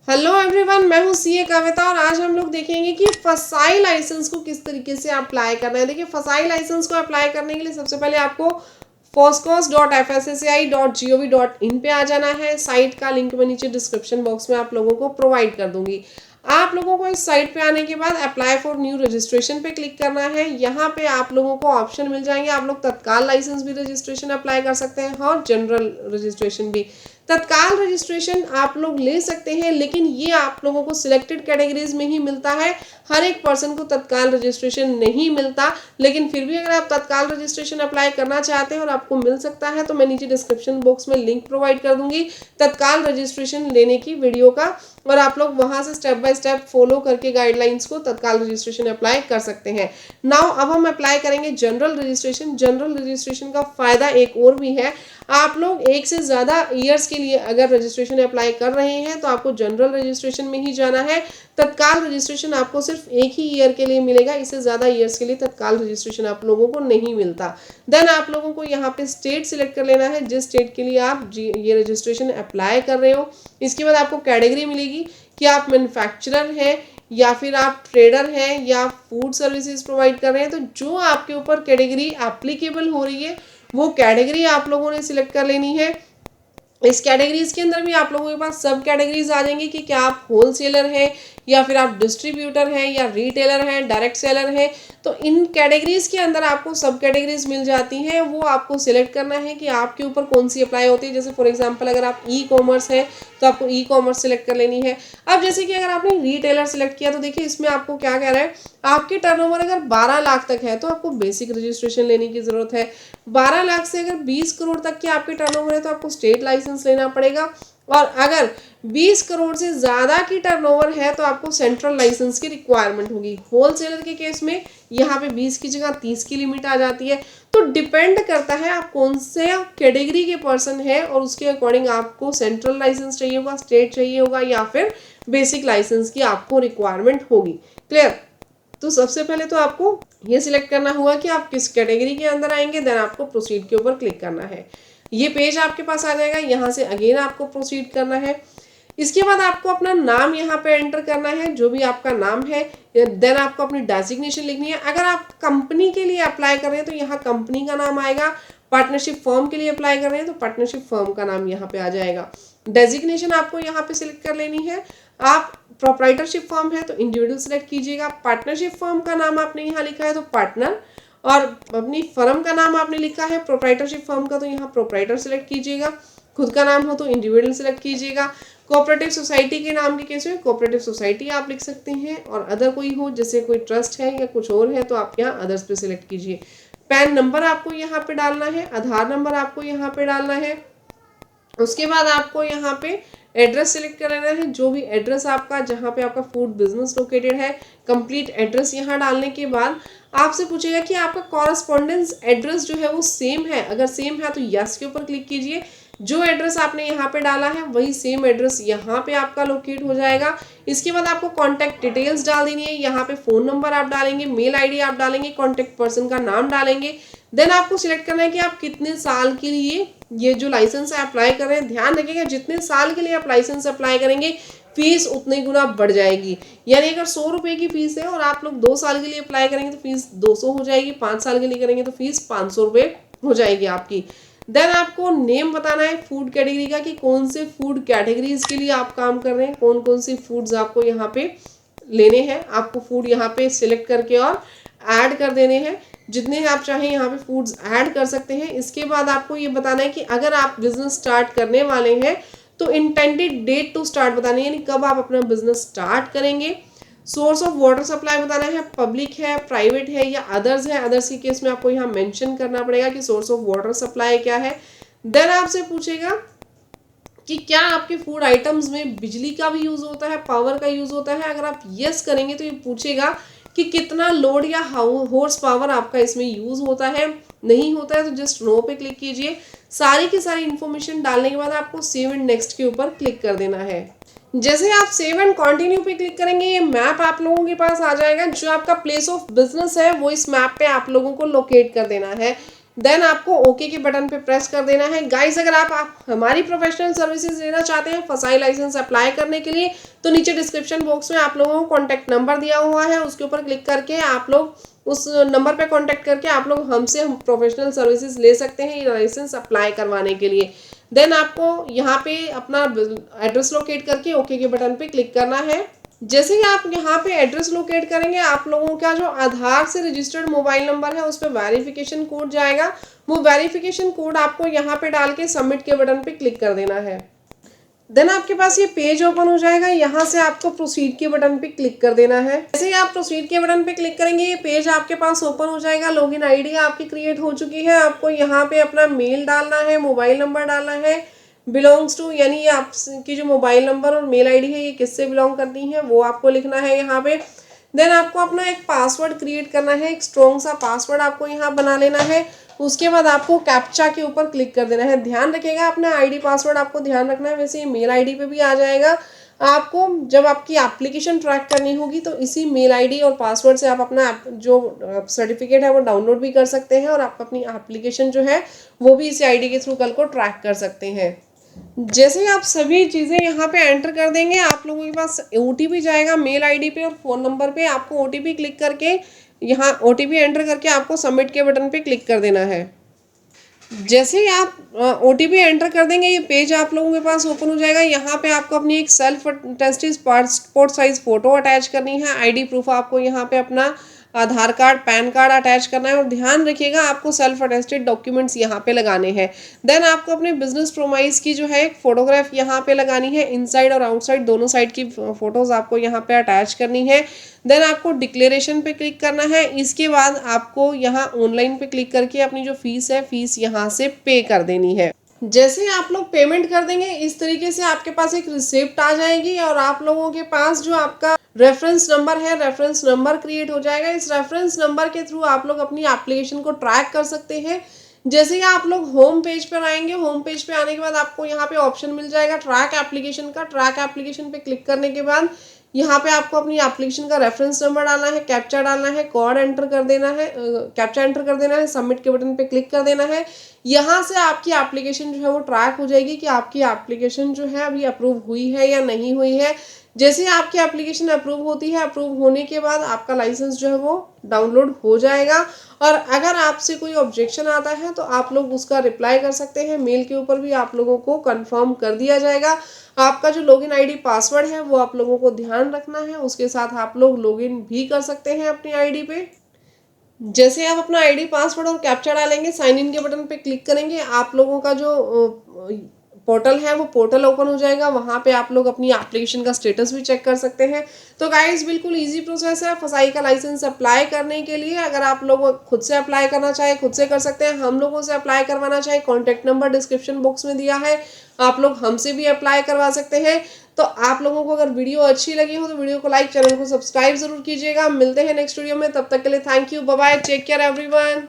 Hello everyone, मैं हूँ CA कविता और आज हम लोग देखेंगे कि फसाई लाइसेंस को किस तरीके से अप्लाई करना है। देखिए, फसाई लाइसेंस को अप्लाई करने के लिए सबसे पहले आपको foscos.fssci.gov.in पे आ जाना है। साइट का लिंक मैं नीचे डिस्क्रिप्शन बॉक्स में आप लोगों को प्रोवाइड कर दूंगी। आप लोगों को इस साइट पे आने के बाद अप्लाई फॉर न्यू रजिस्ट्रेशन पे क्लिक करना है। यहाँ पे आप लोगों को ऑप्शन मिल जाएंगे। आप लोग तत्काल लाइसेंस भी रजिस्ट्रेशन अप्लाई कर सकते हैं और जनरल रजिस्ट्रेशन भी। तत्काल रजिस्ट्रेशन आप लोग ले सकते हैं, लेकिन ये आप लोगों को सिलेक्टेड कैटेगरीज में ही मिलता है। हर एक पर्सन को तत्काल रजिस्ट्रेशन नहीं मिलता, लेकिन फिर भी अगर आप तत्काल रजिस्ट्रेशन अप्लाई करना चाहते हैं और आपको मिल सकता है तो मैं नीचे डिस्क्रिप्शन बॉक्स में लिंक प्रोवाइड कर दूंगी तत्काल रजिस्ट्रेशन लेने की वीडियो का, और आप लोग वहां से स्टेप बाय स्टेप फॉलो करके गाइडलाइंस को तत्काल रजिस्ट्रेशन अप्लाई कर सकते हैं। नाउ अब हम अप्लाई करेंगे जनरल रजिस्ट्रेशन। जनरल रजिस्ट्रेशन का फायदा एक और भी है। आप लोग एक से ज़्यादा ईयर्स के लिए अगर रजिस्ट्रेशन अप्लाई कर रहे हैं तो आपको जनरल रजिस्ट्रेशन में ही जाना है। तत्काल रजिस्ट्रेशन आपको सिर्फ एक ही ईयर के लिए मिलेगा, इससे ज़्यादा ईयर्स के लिए तत्काल रजिस्ट्रेशन आप लोगों को नहीं मिलता। देन आप लोगों को यहाँ पे स्टेट सिलेक्ट कर लेना है, जिस स्टेट के लिए आप ये रजिस्ट्रेशन अप्लाई कर रहे हो। इसके बाद आपको कैटेगरी मिलेगी कि आप मैन्युफैक्चरर हैं या फिर आप ट्रेडर हैं या फूड सर्विसेज प्रोवाइड कर रहे हैं। तो जो आपके ऊपर कैटेगरी एप्लीकेबल हो रही है वो कैटेगरी आप लोगों ने सिलेक्ट कर लेनी है। इस कैटेगरीज के अंदर भी आप लोगों के पास सब कैटेगरीज आ जाएंगी कि क्या आप होलसेलर हैं या फिर आप डिस्ट्रीब्यूटर हैं या रिटेलर हैं, डायरेक्ट सेलर हैं। तो इन कैटेगरीज के अंदर आपको सब कैटेगरीज मिल जाती हैं। वो आपको सिलेक्ट करना है कि आपके ऊपर कौन सी अप्लाई होती है। जैसे फॉर एग्जांपल अगर आप ई कॉमर्स है तो आपको ई कॉमर्स सिलेक्ट कर लेनी है। अब जैसे कि अगर आपने रिटेलर सिलेक्ट किया तो देखिए इसमें आपको क्या कह रहा है, आपकी टर्नओवर अगर 12 लाख तक है तो आपको बेसिक रजिस्ट्रेशन लेने की जरूरत है। 12 लाख से अगर 20 करोड़ तक की आपकी टर्नओवर है तो आपको स्टेट लाइसेंस लेना पड़ेगा। और अगर 20 करोड़ से ज़्यादा की टर्नओवर है तो आपको सेंट्रल लाइसेंस की रिक्वायरमेंट होगी। होलसेलर के केस में यहाँ पे 20 की जगह 30 की लिमिट आ जाती है। तो डिपेंड करता है आप कौन से कैटेगरी के पर्सन है और उसके अकॉर्डिंग आपको सेंट्रल लाइसेंस चाहिए होगा, स्टेट चाहिए होगा या फिर बेसिक लाइसेंस की आपको रिक्वायरमेंट होगी। क्लियर? तो सबसे पहले तो आपको ये सिलेक्ट करना होगा कि आप किस कैटेगरी के अंदर आएंगे। देन आपको प्रोसीड के ऊपर क्लिक करना है। ये पेज आपके पास आ जाएगा। यहाँ से अगेन आपको प्रोसीड करना है। इसके बाद आपको अपना नाम यहाँ पे एंटर करना है, जो भी आपका नाम है। देन आपको अपनी डेजिग्नेशन लिखनी है। अगर आप कंपनी के लिए अप्लाई कर रहे हैं तो यहाँ कंपनी का नाम आएगा। पार्टनरशिप फर्म के लिए अप्लाई कर रहे हैं तो पार्टनरशिप फर्म का नाम यहाँ पे आ जाएगा। डेजिग्नेशन आपको यहाँ पे सिलेक्ट कर लेनी है। आप प्रोप्राइटरशिप फर्म है तो इंडिविजुअल सिलेक्ट कीजिएगा। पार्टनरशिप फर्म का नाम आपने यहाँ लिखा है तो पार्टनर, और अपनी फर्म का नाम आपने लिखा है प्रोप्राइटरशिप फर्म का तो यहाँ प्रोप्राइटर सिलेक्ट कीजिएगा। खुद का नाम हो तो इंडिविजुअल सिलेक्ट कीजिएगा। कोऑपरेटिव सोसाइटी के नाम के केस में कोऑपरेटिव सोसाइटी आप लिख सकते हैं, और अदर कोई हो जैसे कोई ट्रस्ट है या कुछ और है तो आप यहाँ अदर्स पे सिलेक्ट कीजिए। पैन नंबर आपको यहाँ पे डालना है, आधार नंबर आपको यहाँ पे डालना है। उसके बाद आपको यहाँ पे एड्रेस सिलेक्ट कर लेना है, जो भी एड्रेस आपका जहाँ पे आपका फूड बिजनेस लोकेटेड है। कंप्लीट एड्रेस यहाँ डालने के बाद आपसे पूछेगा कि आपका कॉरस्पॉन्डेंस एड्रेस जो है वो सेम है। अगर सेम है तो यस के ऊपर क्लिक कीजिए। जो एड्रेस आपने यहाँ पे डाला है वही सेम एड्रेस यहाँ पे आपका लोकेट हो जाएगा। इसके बाद आपको कॉन्टैक्ट डिटेल्स डाल देनी है। यहाँ पे फ़ोन नंबर आप डालेंगे, मेल आईडी आप डालेंगे, कॉन्टैक्ट पर्सन का नाम डालेंगे। देन आपको सिलेक्ट करना है कि आप कितने साल के लिए ये जो लाइसेंस है अप्लाई कर रहे हैं। ध्यान रखिएगा जितने साल के लिए आप लाइसेंस अप्लाई करेंगे फीस उतने गुना बढ़ जाएगी। यानी अगर 100 रुपये की फीस है और आप लोग 2 साल के लिए अप्लाई करेंगे तो फीस 200 हो जाएगी। 5 साल के लिए करेंगे तो फीस 500 रुपये हो जाएगी आपकी। देन आपको नेम बताना है फूड कैटेगरी का कि कौन से फूड कैटेगरीज के लिए आप काम कर रहे हैं, कौन कौन सी फूड्स आपको यहाँ पे लेने हैं। आपको फूड यहाँ पे सिलेक्ट करके और ऐड कर देने हैं। जितने आप चाहें यहाँ पे फूड्स ऐड कर सकते हैं। इसके बाद आपको ये बताना है कि अगर आप बिजनेस स्टार्ट करने वाले हैं तो इंटेंडेड डेट टू स्टार्ट बतानी है, यानी कब आप अपना बिजनेस स्टार्ट करेंगे। सोर्स ऑफ वाटर सप्लाई बताना है, पब्लिक है, प्राइवेट है या अदर्स है। अदर्स के केस में आपको यहाँ मेंशन करना पड़ेगा कि सोर्स ऑफ वाटर सप्लाई क्या है। देन आपसे पूछेगा कि क्या आपके फूड आइटम्स में बिजली का भी यूज़ होता है, पावर का यूज़ होता है। अगर आप यस करेंगे तो ये पूछेगा कि कितना लोड या हॉर्स पावर आपका इसमें यूज़ होता है। नहीं होता है तो जस्ट नो पे क्लिक कीजिए। सारी की सारी इन्फॉर्मेशन डालने के बाद आपको सेव एंड नेक्स्ट के ऊपर क्लिक कर देना है। जैसे आप सेव एंड कंटिन्यू पे क्लिक करेंगे ये मैप आप लोगों के पास आ जाएगा। जो आपका प्लेस ऑफ बिजनेस है वो इस मैप पे आप लोगों को लोकेट कर देना है। देन आपको ओके के बटन पे प्रेस कर देना है। गाइस अगर आप हमारी प्रोफेशनल सर्विसेज लेना चाहते हैं फसाई लाइसेंस अप्लाई करने के लिए, तो नीचे डिस्क्रिप्शन बॉक्स में आप लोगों को कॉन्टैक्ट नंबर दिया हुआ है, उसके ऊपर क्लिक करके आप लोग उस नंबर पे कांटेक्ट करके आप लोग हमसे प्रोफेशनल सर्विसेज ले सकते हैं ये लाइसेंस अप्लाई करवाने के लिए। देन आपको यहाँ पे अपना एड्रेस लोकेट करके ओके के बटन पे क्लिक करना है। जैसे ही आप यहाँ पे एड्रेस लोकेट करेंगे, आप लोगों का जो आधार से रजिस्टर्ड मोबाइल नंबर है उस पर वेरिफिकेशन कोड जाएगा। वो वेरिफिकेशन कोड आपको यहाँ पे डाल के सबमिट के बटन पे क्लिक कर देना है। देन आपके पास ये पेज ओपन हो जाएगा। यहाँ से आपको प्रोसीड के बटन पे क्लिक कर देना है। जैसे ही आप प्रोसीड के बटन पे क्लिक करेंगे, ये पेज आपके पास ओपन हो जाएगा। लॉगिन आईडी आपकी क्रिएट हो चुकी है। आपको यहाँ पे अपना मेल डालना है, मोबाइल नंबर डालना है, बिलोंग्स टू यानी ये आपकी जो मोबाइल नंबर और मेल आईडी है ये किससे बिलोंग करती है वो आपको लिखना है यहाँ पे। देन आपको अपना एक पासवर्ड क्रिएट करना है, एक स्ट्रॉन्ग सा पासवर्ड आपको यहाँ बना लेना है। उसके बाद आपको कैप्चा के ऊपर क्लिक कर देना है। ध्यान रखिएगा अपना आईडी पासवर्ड आपको ध्यान रखना है, वैसे ये मेल आईडी पे भी आ जाएगा। आपको जब आपकी एप्लीकेशन ट्रैक करनी होगी तो इसी मेल आईडी और पासवर्ड से आप अपना जो सर्टिफिकेट है वो डाउनलोड भी कर सकते हैं और आप अपनी एप्लीकेशन जो है वो भी इसी आईडी के थ्रू कल को ट्रैक कर सकते हैं। जैसे ही आप सभी चीज़ें यहाँ पे एंटर कर देंगे, आप लोगों के पास ओटीपी जाएगा मेल आईडी पे और फ़ोन नंबर पे। आपको ओटीपी क्लिक करके यहाँ ओटीपी एंटर करके आपको सबमिट के बटन पे क्लिक कर देना है। जैसे ही आप ओटीपी एंटर कर देंगे, ये पेज आप लोगों के पास ओपन हो जाएगा। यहाँ पे आपको अपनी एक self attested passport size photo attach करनी है। आईडी प्रूफ आपको यहाँ पे अपना आधार कार्ड, पैन कार्ड अटैच करना है और ध्यान रखिएगा आपको सेल्फ अटेस्टेड डॉक्यूमेंट्स यहाँ पे लगाने हैं। देन आपको अपने बिजनेस प्रोमाइस की जो है एक फोटोग्राफ यहाँ पे लगानी है। इनसाइड और आउटसाइड दोनों साइड की फोटोज आपको यहाँ पे अटैच करनी है। देन आपको डिक्लेरेशन पे क्लिक करना है। इसके बाद आपको यहाँ ऑनलाइन पे क्लिक करके अपनी जो फीस है फीस यहाँ से पे कर देनी है। जैसे ही आप लोग पेमेंट कर देंगे, इस तरीके से आपके पास एक रिसिप्ट आ जाएगी और आप लोगों के पास जो आपका रेफरेंस नंबर है, रेफरेंस नंबर क्रिएट हो जाएगा। इस रेफरेंस नंबर के थ्रू आप लोग अपनी एप्लीकेशन को ट्रैक कर सकते हैं। जैसे ही आप लोग होम पेज पर आएंगे, होम पेज पे आने के बाद आपको यहाँ पे ऑप्शन मिल जाएगा ट्रैक एप्लीकेशन का। ट्रैक एप्लीकेशन पे क्लिक करने के बाद यहाँ पे आपको अपनी एप्लीकेशन का रेफरेंस नंबर डालना है, कैप्चा डालना है, कोड एंटर कर देना है, कैप्चा एंटर कर देना है, सबमिट के बटन पे क्लिक कर देना है। यहाँ से आपकी एप्लीकेशन जो है वो ट्रैक हो जाएगी कि आपकी एप्लीकेशन जो है अभी अप्रूव हुई है या नहीं हुई है। जैसे ही आपकी एप्लीकेशन अप्रूव होती है, अप्रूव होने के बाद आपका लाइसेंस जो है वो डाउनलोड हो जाएगा। और अगर आपसे कोई ऑब्जेक्शन आता है तो आप लोग उसका रिप्लाई कर सकते हैं। मेल के ऊपर भी आप लोगों को कंफर्म कर दिया जाएगा। आपका जो लॉगिन आईडी पासवर्ड है वो आप लोगों को ध्यान रखना है, उसके साथ आप लोग लॉगिन भी कर सकते हैं अपनी आईडी पे। जैसे आप अपना आईडी पासवर्ड और कैप्चा डालेंगे, साइन इन के बटन पे क्लिक करेंगे, आप लोगों का जो पोर्टल है वो पोर्टल ओपन हो जाएगा। वहाँ पे आप लोग अपनी एप्लीकेशन का स्टेटस भी चेक कर सकते हैं। तो गाइस बिल्कुल इजी प्रोसेस है फसाई का लाइसेंस अप्लाई करने के लिए। अगर आप लोग खुद से अप्लाई करना चाहे खुद से कर सकते हैं, हम लोगों से अप्लाई करवाना चाहे कॉन्टैक्ट नंबर डिस्क्रिप्शन बॉक्स में दिया है, आप लोग हमसे भी अप्लाई करवा सकते हैं। तो आप लोगों को अगर वीडियो अच्छी लगी हो तो वीडियो को लाइक, चैनल को सब्सक्राइब जरूर कीजिएगा। मिलते हैं नेक्स्ट वीडियो में, तब तक के लिए thank you, bye bye, take care everyone.